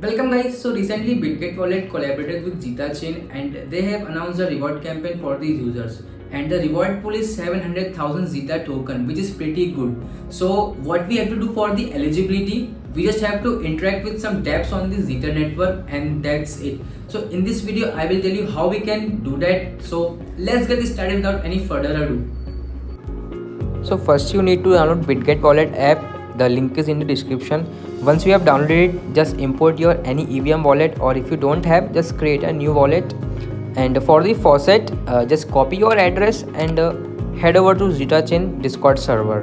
Welcome guys. So recently Bitget Wallet collaborated with Zeta Chain and they have announced a reward campaign for these users. And the reward pool is 700,000 Zeta token, which is pretty good. So what we have to do for the eligibility, we just have to interact with some dApps on the Zeta network and that's it. So in this video, I will tell you how we can do that. So let's get started without any further ado. So first you need to download Bitget Wallet app. The link is in the description. Once you have downloaded it, just import your any EVM wallet, or if you don't have, just create a new wallet. And for the faucet, just copy your address and head over to Zeta Chain Discord server.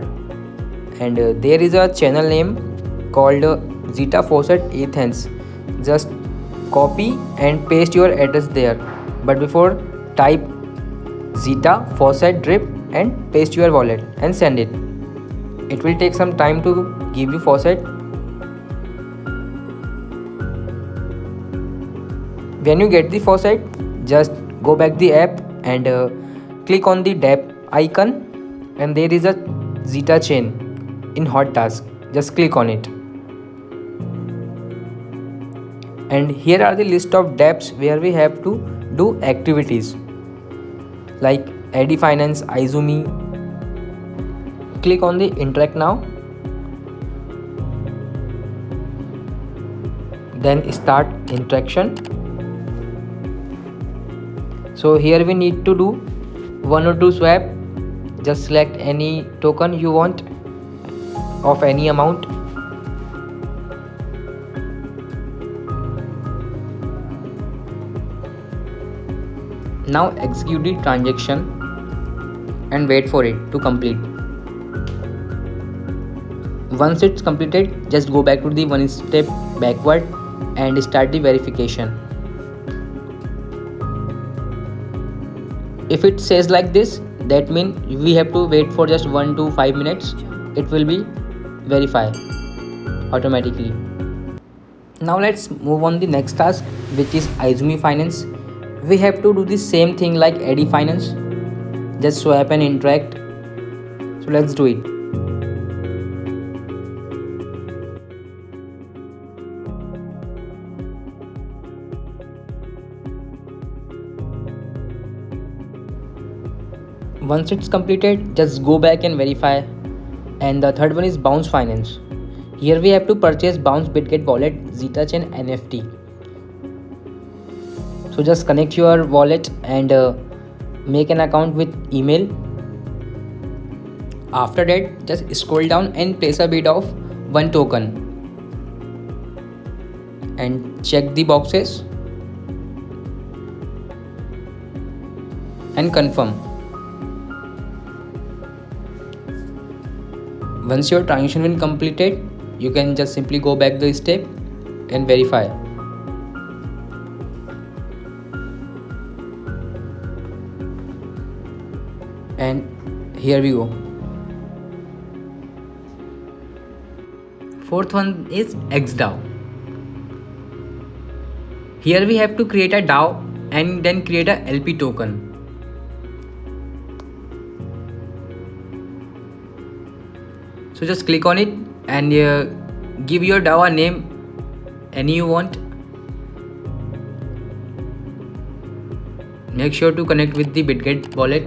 And there is a channel name called Zeta Faucet Athens. Just copy and paste your address there. But before, type Zeta Faucet Drip and paste your wallet and send it. It will take some time to give you faucet. When you get the faucet, just go back the app and click on the dApp icon, and there is a Zeta Chain in hot task. Just click on it. And here are the list of dApps where we have to do activities like Eddy Finance, Izumi. Click on the interact now, then start interaction. So here we need to do 1 or 2 swap. Just select any token you want of any amount. Now execute the transaction and wait for it to complete. Once it's completed, just go back to the one step backward and start the verification. If it says like this, that means we have to wait for just 1 to 5 minutes. It will be verified automatically. Now let's move on the next task, which is Izumi Finance. We have to do the same thing like Eddy Finance. Just swap and interact. So let's do it. Once it's completed, just go back and verify. And the third one is Bounce Finance. Here we have to purchase Bounce Bitget Wallet Zeta Chain NFT. So just connect your wallet and make an account with email. After that, just scroll down and place a bid of 1 token and check the boxes and confirm. Once your transaction will completed, you can just simply go back the step and verify. And here we go. Fourth one is XDAO. Here we have to create a DAO and then create a LP token. So just click on it and give your DAO a name any you want. Make sure to connect with the Bitget wallet.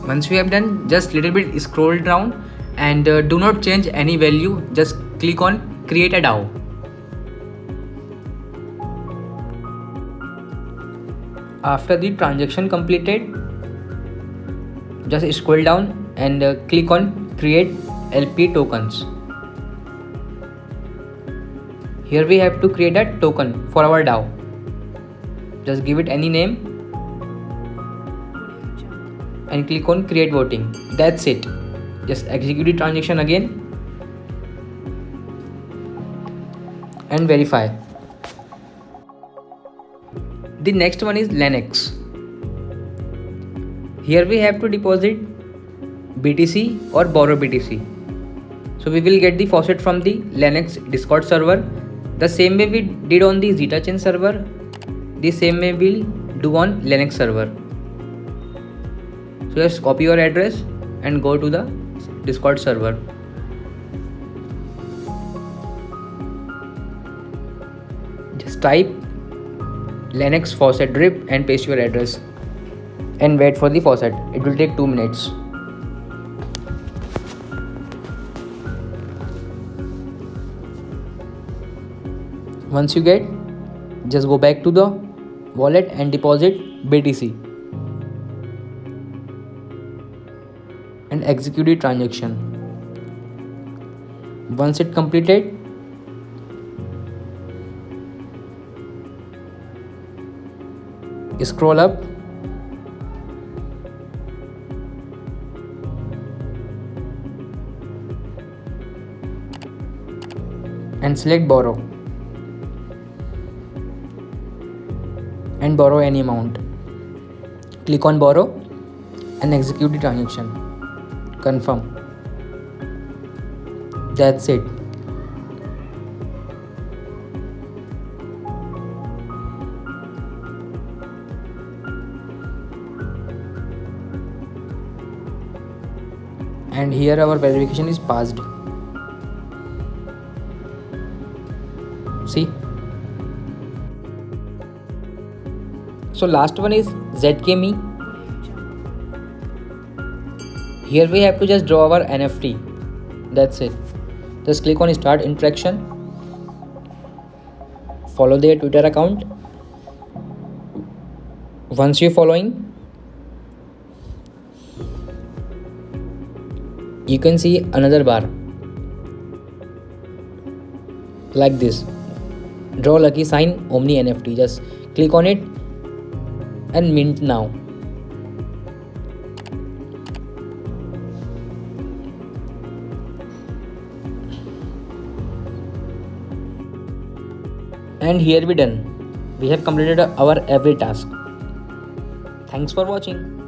Once we have done, just little bit scroll down and do not change any value. Just click on create a DAO. After the transaction completed, just scroll down and click on create LP tokens. Here we have to create a token for our DAO. Just give it any name and click on create voting. That's it. Just execute the transaction again and verify. The next one is Lenex. Here we have to deposit BTC or borrow BTC. So we will get the faucet from the Lenex Discord server. The same way we did on the Zeta Chain server, the same way we'll do on Lenex server. So just copy your address and go to the Discord server. Just type Lennox faucet drip and paste your address and wait for the faucet. It will take 2 minutes. Once you get, just go back to the wallet and deposit BTC and execute the transaction. Once it completed, scroll up and select borrow and borrow any amount. Click on borrow and execute the transaction. Confirm. That's it. And here our verification is passed. See? So last one is ZKMe. Here we have to just draw our NFT. That's it. Just click on start interaction. Follow their Twitter account. Once you're following, you can see another bar like this. Draw lucky sign Omni NFT. Just click on it and mint now. And here we done. We have completed our every task. Thanks for watching.